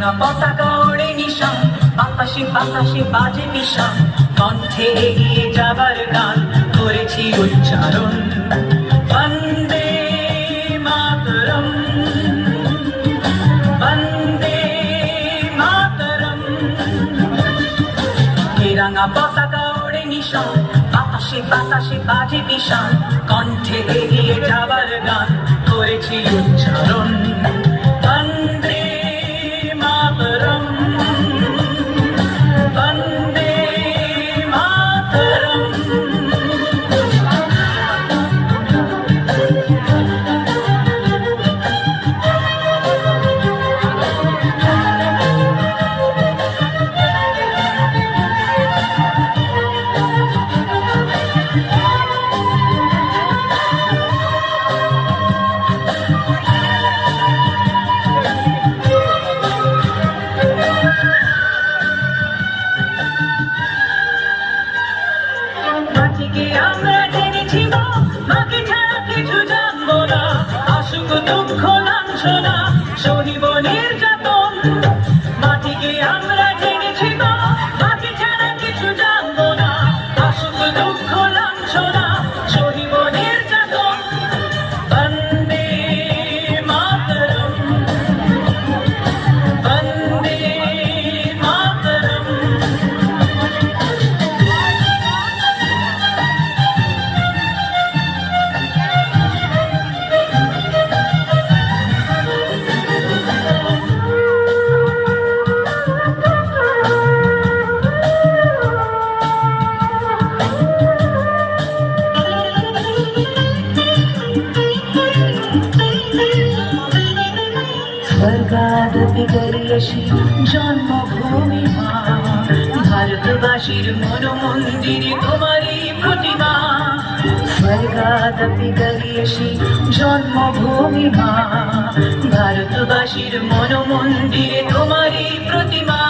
তেরাঙা পতাকা ওড়ে নিশান, বাতাসে বাতাসে বাজে নিশান, কণ্ঠে এগিয়ে যাবার গান করেছি উচ্চারণ। বন্দে মাতরম, বন্দে মাতরম। তেরাঙা পতাকা ওড়ে নিশান, বাতাসে বাতাসে বাজে নিশান, কণ্ঠে এগিয়ে যাবার গান করেছি উচ্চারণ। বন্দে মাতরম, বন্দে মাতরম। মাটিকে আমরা জেনেছি গো, মাকে ছাড়া কিছু জানবো না, আসুক দুঃখ লাঞ্ছনা সহিব নির্যাতন। মাটিকে আমরা জেনেছি গো, মাকে ছাড়া কিছু জানবো না, আসুক দুঃখ লাঞ্ছনা সহিব নির্যাতন। বন্দে মাতরম, বন্দে মাতরম। স্বর্গাদপি গরিয়সী জন্মভূমি মা, ভারতবাসীর মন মন্দিরে তোমারই প্রতিমা। স্বর্গাদপি গরিয়সী জন্মভূমি মা, ভারতবাসীর মন মন্দিরে তোমারই প্রতিমা।